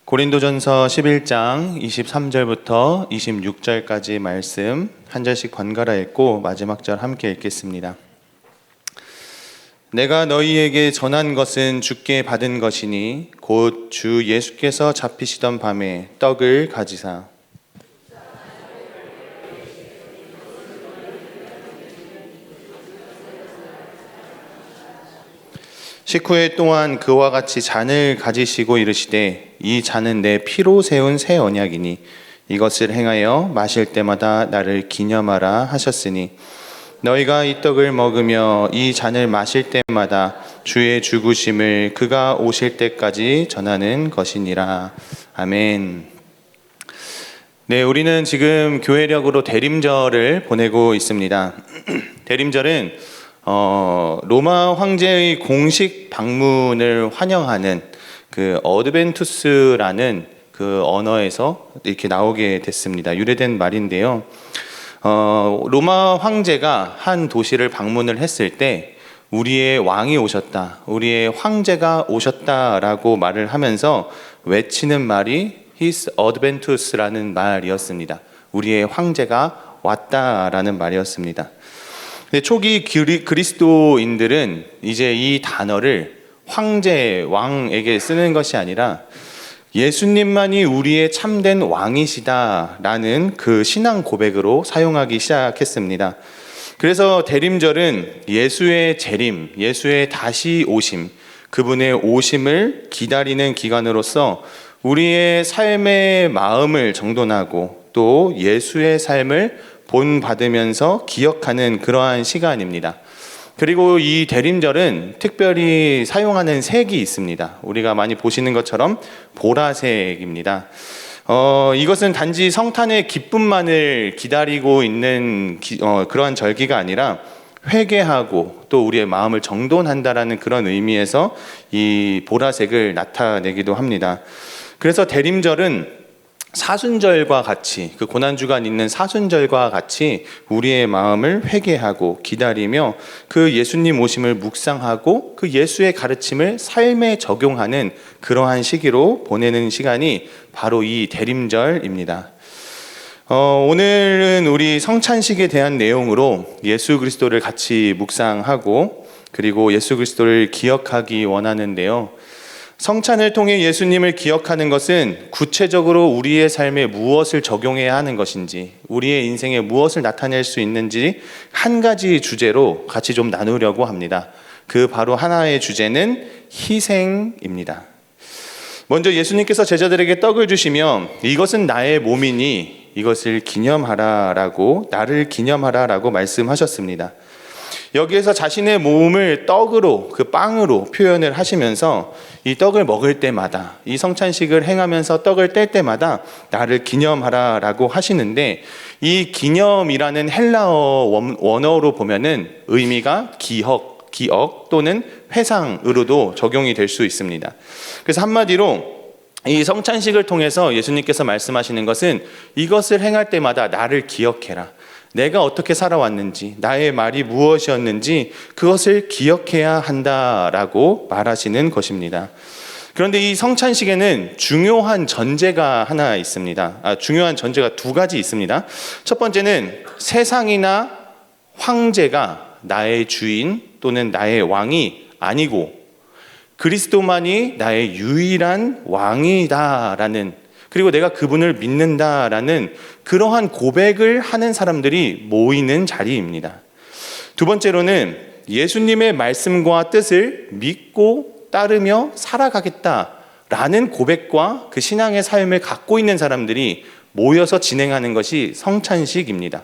고린도전서 11장 23절부터 26절까지 말씀 한 절씩 번갈아 읽고 마지막 절 함께 읽겠습니다. 내가 너희에게 전한 것은 주께 받은 것이니 곧 주 예수께서 잡히시던 밤에 떡을 가지사 식후에 또한 그와 같이 잔을 가지시고 이르시되 이 잔은 내 피로 세운 새 언약이니 이것을 행하여 마실 때마다 나를 기념하라 하셨으니 너희가 이 떡을 먹으며 이 잔을 마실 때마다 주의 죽으심을 그가 오실 때까지 전하는 것이니라. 아멘. 네, 우리는 지금 교회력으로 대림절을 보내고 있습니다. 대림절은 로마 황제의 공식 방문을 환영하는 그 어드벤투스라는 그 언어에서 이렇게 나오게 됐습니다. 유래된 말인데요. 로마 황제가 한 도시를 방문을 했을 때 우리의 왕이 오셨다, 우리의 황제가 오셨다라고 말을 하면서 외치는 말이 His Adventus라는 말이었습니다. 우리의 황제가 왔다라는 말이었습니다. 근데 초기 그리스도인들은 이제 이 단어를 황제, 왕에게 쓰는 것이 아니라 예수님만이 우리의 참된 왕이시다라는 그 신앙 고백으로 사용하기 시작했습니다. 그래서 대림절은 예수의 재림, 예수의 다시 오심, 그분의 오심을 기다리는 기간으로서 우리의 삶의 마음을 정돈하고 또 예수의 삶을 본받으면서 기억하는 그러한 시간입니다. 그리고 이 대림절은 특별히 사용하는 색이 있습니다. 우리가 많이 보시는 것처럼 보라색입니다. 이것은 단지 성탄의 기쁨만을 기다리고 있는 그러한 절기가 아니라 회개하고 또 우리의 마음을 정돈한다라는 그런 의미에서 이 보라색을 나타내기도 합니다. 그래서 대림절은 사순절과 같이, 그 고난주간 있는 사순절과 같이 우리의 마음을 회개하고 기다리며 그 예수님 오심을 묵상하고 그 예수의 가르침을 삶에 적용하는 그러한 시기로 보내는 시간이 바로 이 대림절입니다. 오늘은 우리 성찬식에 대한 내용으로 예수 그리스도를 같이 묵상하고 그리고 예수 그리스도를 기억하기 원하는데요. 성찬을 통해 예수님을 기억하는 것은 구체적으로 우리의 삶에 무엇을 적용해야 하는 것인지, 우리의 인생에 무엇을 나타낼 수 있는지 한 가지 주제로 같이 좀 나누려고 합니다. 그 바로 하나의 주제는 희생입니다. 먼저 예수님께서 제자들에게 떡을 주시며 이것은 나의 몸이니 이것을 기념하라라고, 나를 기념하라라고 말씀하셨습니다. 여기에서 자신의 몸을 떡으로, 그 빵으로 표현을 하시면서 이 떡을 먹을 때마다, 이 성찬식을 행하면서 떡을 뗄 때마다 나를 기념하라라고 하시는데, 이 기념이라는 헬라어 원어로 보면은 의미가 기억 또는 회상으로도 적용이 될 수 있습니다. 그래서 한마디로 이 성찬식을 통해서 예수님께서 말씀하시는 것은 이것을 행할 때마다 나를 기억해라. 내가 어떻게 살아왔는지, 나의 말이 무엇이었는지 그것을 기억해야 한다라고 말하시는 것입니다. 그런데 이 성찬식에는 중요한 전제가 하나 있습니다. 중요한 전제가 두 가지 있습니다. 첫 번째는 세상이나 황제가 나의 주인 또는 나의 왕이 아니고 그리스도만이 나의 유일한 왕이다라는, 그리고 내가 그분을 믿는다라는 그러한 고백을 하는 사람들이 모이는 자리입니다. 두 번째로는 예수님의 말씀과 뜻을 믿고 따르며 살아가겠다라는 고백과 그 신앙의 삶을 갖고 있는 사람들이 모여서 진행하는 것이 성찬식입니다.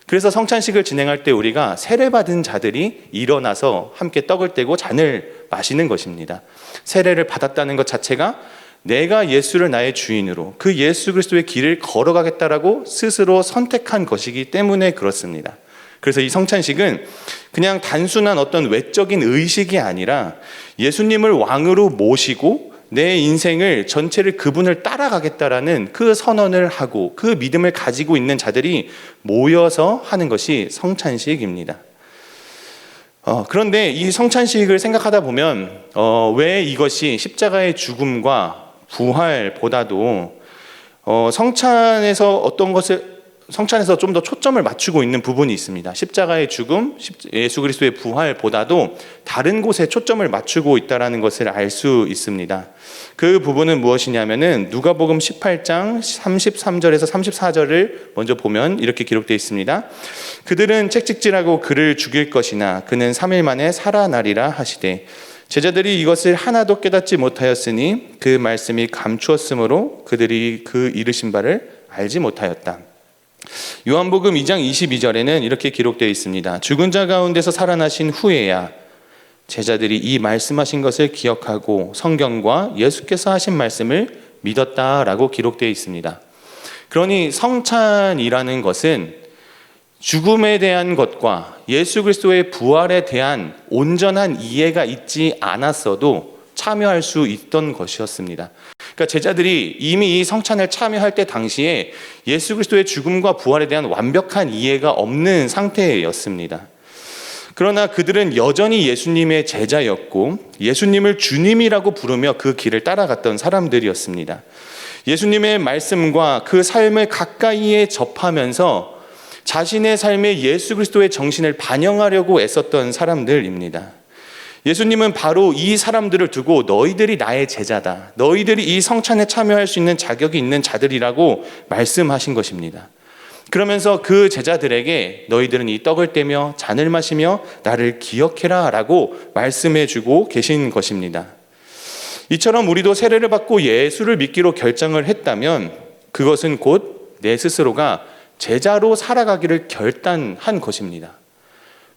그래서 성찬식을 진행할 때 우리가 세례받은 자들이 일어나서 함께 떡을 떼고 잔을 마시는 것입니다. 세례를 받았다는 것 자체가 내가 예수를 나의 주인으로 그 예수 그리스도의 길을 걸어가겠다라고 스스로 선택한 것이기 때문에 그렇습니다. 그래서 이 성찬식은 그냥 단순한 어떤 외적인 의식이 아니라 예수님을 왕으로 모시고 내 인생을 전체를 그분을 따라가겠다라는 그 선언을 하고 그 믿음을 가지고 있는 자들이 모여서 하는 것이 성찬식입니다. 그런데 이 성찬식을 생각하다 보면 왜 이것이 십자가의 죽음과 부활보다도 성찬에서 좀 더 초점을 맞추고 있는 부분이 있습니다. 십자가의 죽음, 예수 그리스도의 부활보다도 다른 곳에 초점을 맞추고 있다는 것을 알 수 있습니다. 그 부분은 무엇이냐면은 누가복음 18장 33절에서 34절을 먼저 보면 이렇게 기록되어 있습니다. 그들은 채찍질하고 그를 죽일 것이나 그는 3일 만에 살아나리라 하시되 제자들이 이것을 하나도 깨닫지 못하였으니 그 말씀이 감추었으므로 그들이 그 이르신 바를 알지 못하였다. 요한복음 2장 22절에는 이렇게 기록되어 있습니다. 죽은 자 가운데서 살아나신 후에야 제자들이 이 말씀하신 것을 기억하고 성경과 예수께서 하신 말씀을 믿었다라고 기록되어 있습니다. 그러니 성찬이라는 것은 죽음에 대한 것과 예수 그리스도의 부활에 대한 온전한 이해가 있지 않았어도 참여할 수 있던 것이었습니다. 그러니까 제자들이 이미 이 성찬을 참여할 때 당시에 예수 그리스도의 죽음과 부활에 대한 완벽한 이해가 없는 상태였습니다. 그러나 그들은 여전히 예수님의 제자였고 예수님을 주님이라고 부르며 그 길을 따라갔던 사람들이었습니다. 예수님의 말씀과 그 삶을 가까이에 접하면서 자신의 삶에 예수 그리스도의 정신을 반영하려고 애썼던 사람들입니다. 예수님은 바로 이 사람들을 두고 너희들이 나의 제자다, 너희들이 이 성찬에 참여할 수 있는 자격이 있는 자들이라고 말씀하신 것입니다. 그러면서 그 제자들에게 너희들은 이 떡을 떼며 잔을 마시며 나를 기억해라 라고 말씀해주고 계신 것입니다. 이처럼 우리도 세례를 받고 예수를 믿기로 결정을 했다면 그것은 곧 내 스스로가 제자로 살아가기를 결단한 것입니다.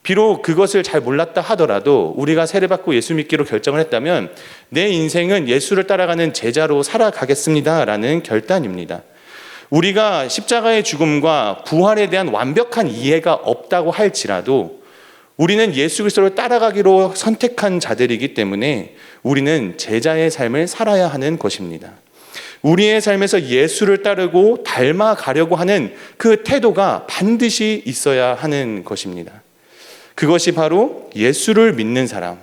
비록 그것을 잘 몰랐다 하더라도 우리가 세례받고 예수 믿기로 결정을 했다면 내 인생은 예수를 따라가는 제자로 살아가겠습니다 라는 결단입니다. 우리가 십자가의 죽음과 부활에 대한 완벽한 이해가 없다고 할지라도 우리는 예수 그리스도를 따라가기로 선택한 자들이기 때문에 우리는 제자의 삶을 살아야 하는 것입니다. 우리의 삶에서 예수를 따르고 닮아가려고 하는 그 태도가 반드시 있어야 하는 것입니다. 그것이 바로 예수를 믿는 사람,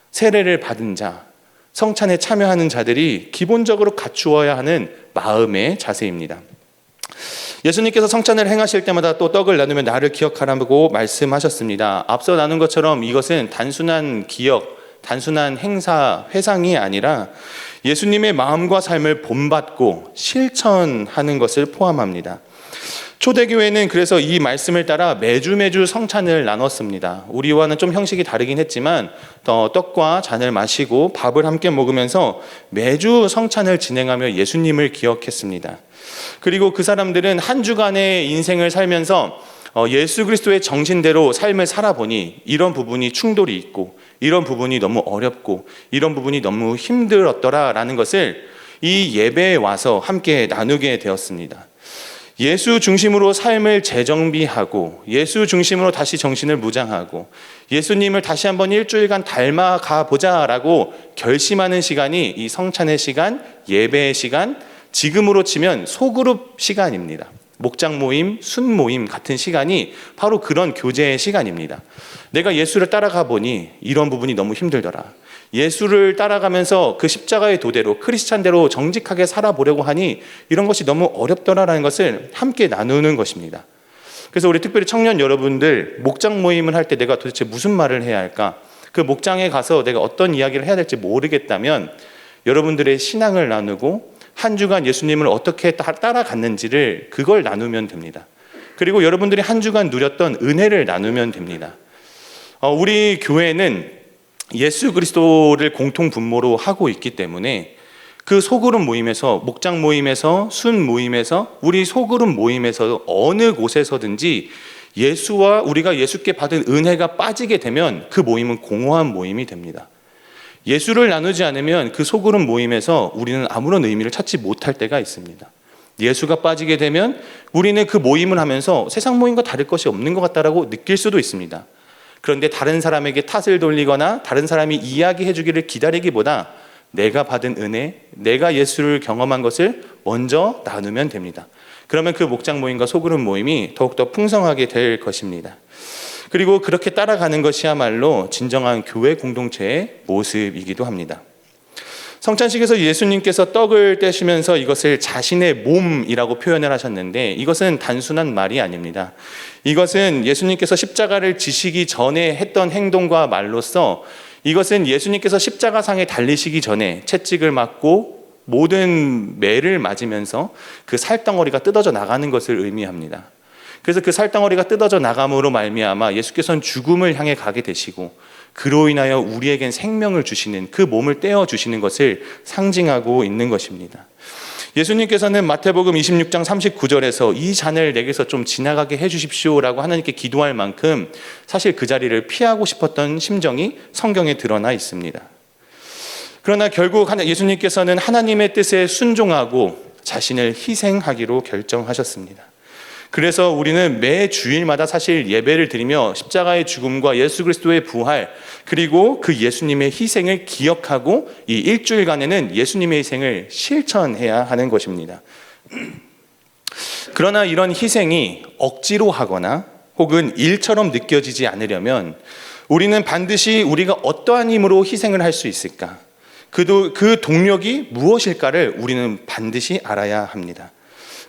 세례를 받은 자, 성찬에 참여하는 자들이 기본적으로 갖추어야 하는 마음의 자세입니다. 예수님께서 성찬을 행하실 때마다 또 떡을 나누며 나를 기억하라고 말씀하셨습니다. 앞서 나눈 것처럼 이것은 단순한 기억, 단순한 행사, 회상이 아니라 예수님의 마음과 삶을 본받고 실천하는 것을 포함합니다. 초대교회는 그래서 이 말씀을 따라 매주 성찬을 나눴습니다. 우리와는 좀 형식이 다르긴 했지만 떡과 잔을 마시고 밥을 함께 먹으면서 매주 성찬을 진행하며 예수님을 기억했습니다. 그리고 그 사람들은 한 주간의 인생을 살면서 예수 그리스도의 정신대로 삶을 살아보니 이런 부분이 충돌이 있고 이런 부분이 너무 어렵고 이런 부분이 너무 힘들었더라라는 것을 이 예배에 와서 함께 나누게 되었습니다. 예수 중심으로 삶을 재정비하고 예수 중심으로 다시 정신을 무장하고 예수님을 다시 한번 일주일간 닮아가 보자라고 결심하는 시간이 이 성찬의 시간, 예배의 시간, 지금으로 치면 소그룹 시간입니다. 목장 모임, 순 모임 같은 시간이 바로 그런 교제의 시간입니다. 내가 예수를 따라가 보니 이런 부분이 너무 힘들더라. 예수를 따라가면서 그 십자가의 도대로 크리스찬대로 정직하게 살아보려고 하니 이런 것이 너무 어렵더라라는 것을 함께 나누는 것입니다. 그래서 우리 특별히 청년 여러분들 목장 모임을 할 때 내가 도대체 무슨 말을 해야 할까? 그 목장에 가서 내가 어떤 이야기를 해야 될지 모르겠다면 여러분들의 신앙을 나누고 한 주간 예수님을 어떻게 따라갔는지를 그걸 나누면 됩니다. 그리고 여러분들이 한 주간 누렸던 은혜를 나누면 됩니다. 우리 교회는 예수 그리스도를 공통 분모로 하고 있기 때문에 그 소그룹 모임에서, 목장 모임에서, 순 모임에서, 우리 소그룹 모임에서 어느 곳에서든지 예수와 우리가 예수께 받은 은혜가 빠지게 되면 그 모임은 공허한 모임이 됩니다. 예수를 나누지 않으면 그 소그룹 모임에서 우리는 아무런 의미를 찾지 못할 때가 있습니다. 예수가 빠지게 되면 우리는 그 모임을 하면서 세상 모임과 다를 것이 없는 것 같다라고 느낄 수도 있습니다. 그런데 다른 사람에게 탓을 돌리거나 다른 사람이 이야기해 주기를 기다리기보다 내가 받은 은혜, 내가 예수를 경험한 것을 먼저 나누면 됩니다. 그러면 그 목장 모임과 소그룹 모임이 더욱더 풍성하게 될 것입니다. 그리고 그렇게 따라가는 것이야말로 진정한 교회 공동체의 모습이기도 합니다. 성찬식에서 예수님께서 떡을 떼시면서 이것을 자신의 몸이라고 표현을 하셨는데 이것은 단순한 말이 아닙니다. 이것은 예수님께서 십자가를 지시기 전에 했던 행동과 말로써 이것은 예수님께서 십자가상에 달리시기 전에 채찍을 맞고 모든 매를 맞으면서 그 살덩어리가 뜯어져 나가는 것을 의미합니다. 그래서 그 살덩어리가 뜯어져 나감으로 말미암아 예수께서는 죽음을 향해 가게 되시고 그로 인하여 우리에겐 생명을 주시는 그 몸을 떼어 주시는 것을 상징하고 있는 것입니다. 예수님께서는 마태복음 26장 39절에서 이 잔을 내게서 좀 지나가게 해주십시오라고 하나님께 기도할 만큼 사실 그 자리를 피하고 싶었던 심정이 성경에 드러나 있습니다. 그러나 결국 예수님께서는 하나님의 뜻에 순종하고 자신을 희생하기로 결정하셨습니다. 그래서 우리는 매 주일마다 사실 예배를 드리며 십자가의 죽음과 예수 그리스도의 부활 그리고 그 예수님의 희생을 기억하고 이 일주일간에는 예수님의 희생을 실천해야 하는 것입니다. 그러나 이런 희생이 억지로 하거나 혹은 일처럼 느껴지지 않으려면 우리는 반드시 우리가 어떠한 힘으로 희생을 할 수 있을까? 그 동력이 무엇일까를 우리는 반드시 알아야 합니다.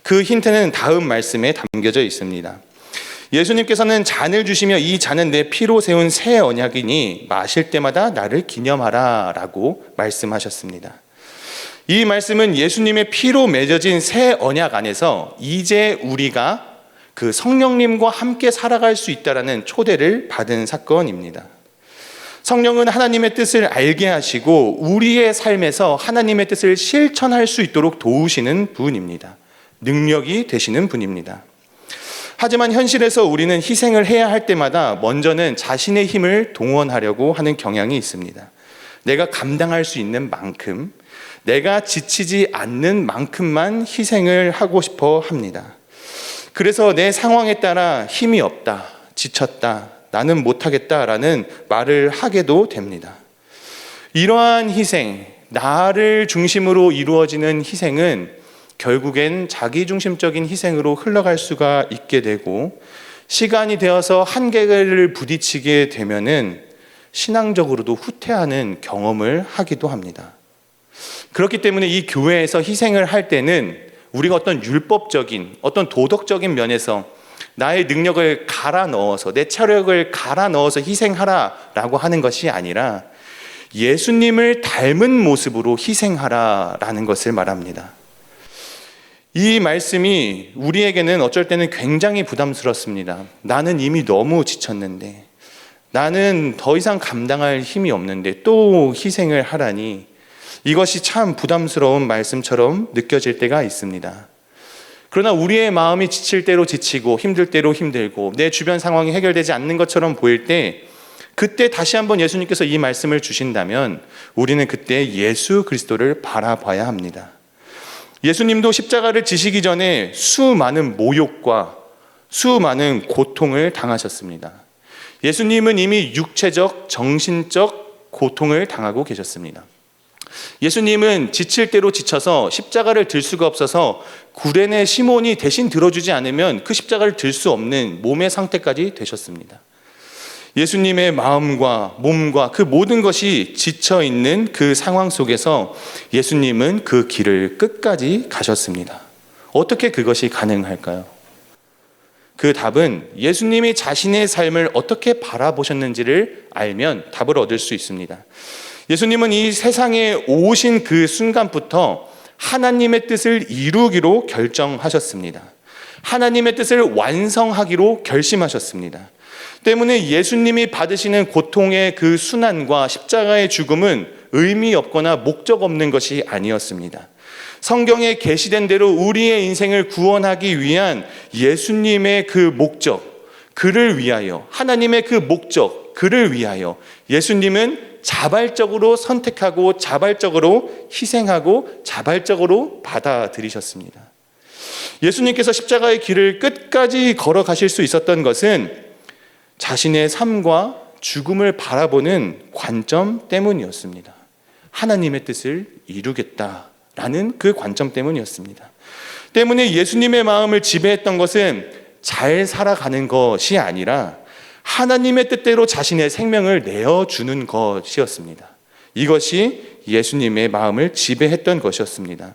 그 힌트는 다음 말씀에 담겨져 있습니다. 예수님께서는 잔을 주시며 이 잔은 내 피로 세운 새 언약이니 마실 때마다 나를 기념하라 라고 말씀하셨습니다. 이 말씀은 예수님의 피로 맺어진 새 언약 안에서 이제 우리가 그 성령님과 함께 살아갈 수 있다는 초대를 받은 사건입니다. 성령은 하나님의 뜻을 알게 하시고 우리의 삶에서 하나님의 뜻을 실천할 수 있도록 도우시는 분입니다. 능력이 되시는 분입니다. 하지만 현실에서 우리는 희생을 해야 할 때마다 먼저는 자신의 힘을 동원하려고 하는 경향이 있습니다. 내가 감당할 수 있는 만큼, 내가 지치지 않는 만큼만 희생을 하고 싶어 합니다. 그래서 내 상황에 따라 힘이 없다, 지쳤다, 나는 못하겠다라는 말을 하게도 됩니다. 이러한 희생, 나를 중심으로 이루어지는 희생은 결국엔 자기중심적인 희생으로 흘러갈 수가 있게 되고 시간이 되어서 한계를 부딪히게 되면은 신앙적으로도 후퇴하는 경험을 하기도 합니다. 그렇기 때문에 이 교회에서 희생을 할 때는 우리가 어떤 율법적인, 어떤 도덕적인 면에서 나의 능력을 갈아 넣어서 내 체력을 갈아 넣어서 희생하라라고 하는 것이 아니라 예수님을 닮은 모습으로 희생하라라는 것을 말합니다. 이 말씀이 우리에게는 어쩔 때는 굉장히 부담스럽습니다. 나는 이미 너무 지쳤는데, 나는 더 이상 감당할 힘이 없는데 또 희생을 하라니 이것이 참 부담스러운 말씀처럼 느껴질 때가 있습니다. 그러나 우리의 마음이 지칠 대로 지치고 힘들 대로 힘들고 내 주변 상황이 해결되지 않는 것처럼 보일 때 그때 다시 한번 예수님께서 이 말씀을 주신다면 우리는 그때 예수 그리스도를 바라봐야 합니다. 예수님도 십자가를 지시기 전에 수많은 모욕과 수많은 고통을 당하셨습니다. 예수님은 이미 육체적, 정신적 고통을 당하고 계셨습니다. 예수님은 지칠 대로 지쳐서 십자가를 들 수가 없어서 구레네 시몬이 대신 들어주지 않으면 그 십자가를 들 수 없는 몸의 상태까지 되셨습니다. 예수님의 마음과 몸과 그 모든 것이 지쳐있는 그 상황 속에서 예수님은 그 길을 끝까지 가셨습니다. 어떻게 그것이 가능할까요? 그 답은 예수님이 자신의 삶을 어떻게 바라보셨는지를 알면 답을 얻을 수 있습니다. 예수님은 이 세상에 오신 그 순간부터 하나님의 뜻을 이루기로 결정하셨습니다. 하나님의 뜻을 완성하기로 결심하셨습니다. 때문에 예수님이 받으시는 고통의 그 순환과 십자가의 죽음은 의미 없거나 목적 없는 것이 아니었습니다. 성경에 계시된 대로 우리의 인생을 구원하기 위한 예수님의 그 목적, 그를 위하여, 하나님의 그 목적, 그를 위하여 예수님은 자발적으로 선택하고 자발적으로 희생하고 자발적으로 받아들이셨습니다. 예수님께서 십자가의 길을 끝까지 걸어가실 수 있었던 것은 자신의 삶과 죽음을 바라보는 관점 때문이었습니다. 하나님의 뜻을 이루겠다라는 그 관점 때문이었습니다. 때문에 예수님의 마음을 지배했던 것은 잘 살아가는 것이 아니라 하나님의 뜻대로 자신의 생명을 내어주는 것이었습니다. 이것이 예수님의 마음을 지배했던 것이었습니다.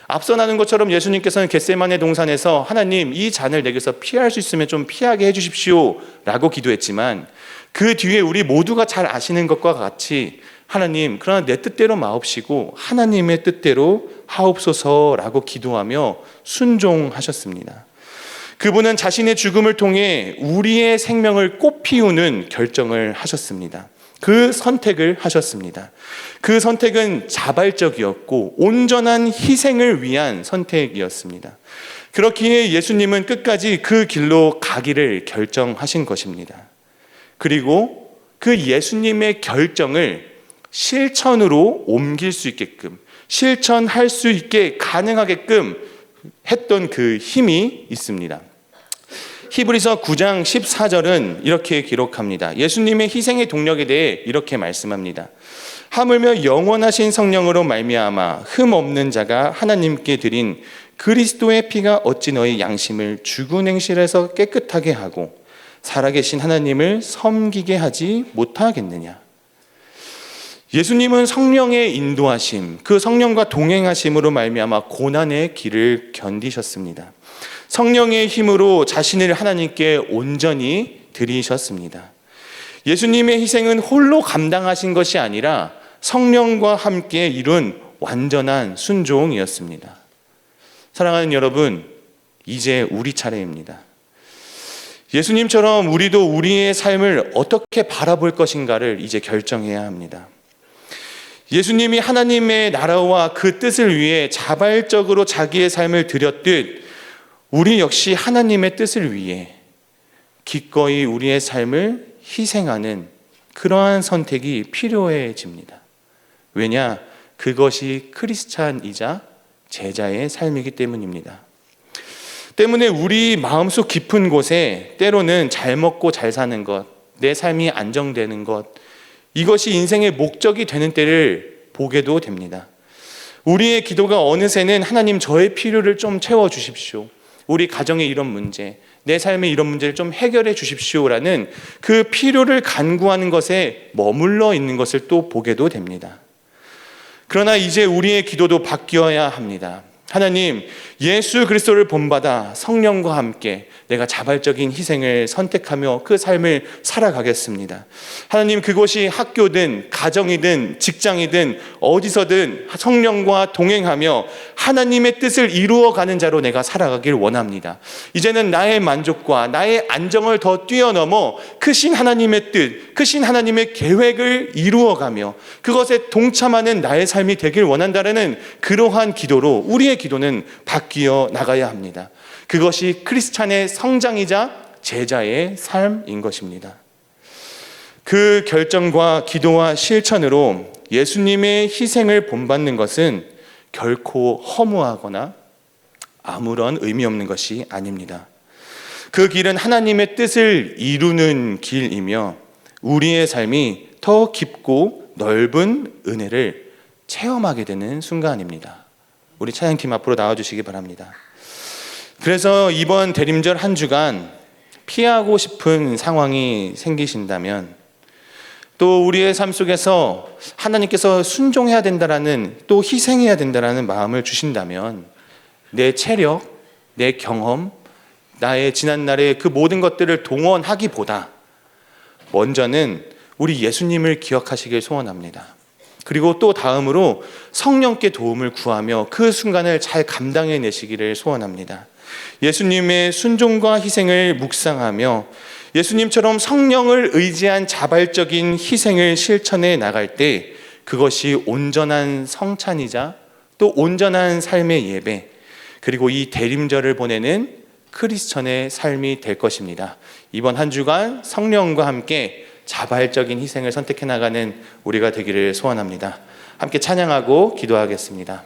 앞서 나눈 것처럼 예수님께서는 겟세마네 동산에서 하나님, 이 잔을 내게서 피할 수 있으면 좀 피하게 해주십시오 라고 기도했지만, 그 뒤에 우리 모두가 잘 아시는 것과 같이 하나님, 그러나 내 뜻대로 마옵시고 하나님의 뜻대로 하옵소서라고 기도하며 순종하셨습니다. 그분은 자신의 죽음을 통해 우리의 생명을 꽃피우는 결정을 하셨습니다. 그 선택을 하셨습니다. 그 선택은 자발적이었고 온전한 희생을 위한 선택이었습니다. 그렇기에 예수님은 끝까지 그 길로 가기를 결정하신 것입니다. 그리고 그 예수님의 결정을 실천으로 옮길 수 있게끔, 실천할 수 있게 가능하게끔 했던 그 힘이 있습니다. 히브리서 9장 14절은 이렇게 기록합니다. 예수님의 희생의 동력에 대해 이렇게 말씀합니다. 하물며 영원하신 성령으로 말미암아 흠 없는 자가 하나님께 드린 그리스도의 피가 어찌 너희 양심을 죽은 행실에서 깨끗하게 하고 살아계신 하나님을 섬기게 하지 못하겠느냐. 예수님은 성령의 인도하심, 그 성령과 동행하심으로 말미암아 고난의 길을 견디셨습니다. 성령의 힘으로 자신을 하나님께 온전히 드리셨습니다. 예수님의 희생은 홀로 감당하신 것이 아니라 성령과 함께 이룬 완전한 순종이었습니다. 사랑하는 여러분, 이제 우리 차례입니다. 예수님처럼 우리도 우리의 삶을 어떻게 바라볼 것인가를 이제 결정해야 합니다. 예수님이 하나님의 나라와 그 뜻을 위해 자발적으로 자기의 삶을 드렸듯 우리 역시 하나님의 뜻을 위해 기꺼이 우리의 삶을 희생하는 그러한 선택이 필요해집니다. 왜냐? 그것이 크리스찬이자 제자의 삶이기 때문입니다. 때문에 우리 마음속 깊은 곳에 때로는 잘 먹고 잘 사는 것, 내 삶이 안정되는 것, 이것이 인생의 목적이 되는 때를 보게도 됩니다. 우리의 기도가 어느새는 하나님, 저의 필요를 좀 채워주십시오, 우리 가정의 이런 문제, 내 삶의 이런 문제를 좀 해결해 주십시오라는 그 필요를 간구하는 것에 머물러 있는 것을 또 보게도 됩니다. 그러나 이제 우리의 기도도 바뀌어야 합니다. 하나님, 예수 그리스도를 본받아 성령과 함께 내가 자발적인 희생을 선택하며 그 삶을 살아가겠습니다. 하나님, 그것이 학교든 가정이든 직장이든 어디서든 성령과 동행하며 하나님의 뜻을 이루어가는 자로 내가 살아가길 원합니다. 이제는 나의 만족과 나의 안정을 더 뛰어넘어 크신 하나님의 뜻, 크신 하나님의 계획을 이루어가며 그것에 동참하는 나의 삶이 되길 원한다는 그러한 기도로 우리의 기도는 바뀌어 나가야 합니다. 그것이 크리스찬의 성장이자 제자의 삶인 것입니다. 그 결정과 기도와 실천으로 예수님의 희생을 본받는 것은 결코 허무하거나 아무런 의미 없는 것이 아닙니다. 그 길은 하나님의 뜻을 이루는 길이며 우리의 삶이 더 깊고 넓은 은혜를 체험하게 되는 순간입니다. 우리 찬양팀 앞으로 나와주시기 바랍니다. 그래서 이번 대림절 한 주간 피하고 싶은 상황이 생기신다면, 또 우리의 삶 속에서 하나님께서 순종해야 된다라는, 또 희생해야 된다라는 마음을 주신다면, 내 체력, 내 경험, 나의 지난날의 그 모든 것들을 동원하기보다 먼저는 우리 예수님을 기억하시길 소원합니다. 그리고 또 다음으로 성령께 도움을 구하며 그 순간을 잘 감당해내시기를 소원합니다. 예수님의 순종과 희생을 묵상하며 예수님처럼 성령을 의지한 자발적인 희생을 실천해 나갈 때 그것이 온전한 성찬이자 또 온전한 삶의 예배, 그리고 이 대림절을 보내는 크리스천의 삶이 될 것입니다. 이번 한 주간 성령과 함께 자발적인 희생을 선택해 나가는 우리가 되기를 소원합니다. 함께 찬양하고 기도하겠습니다.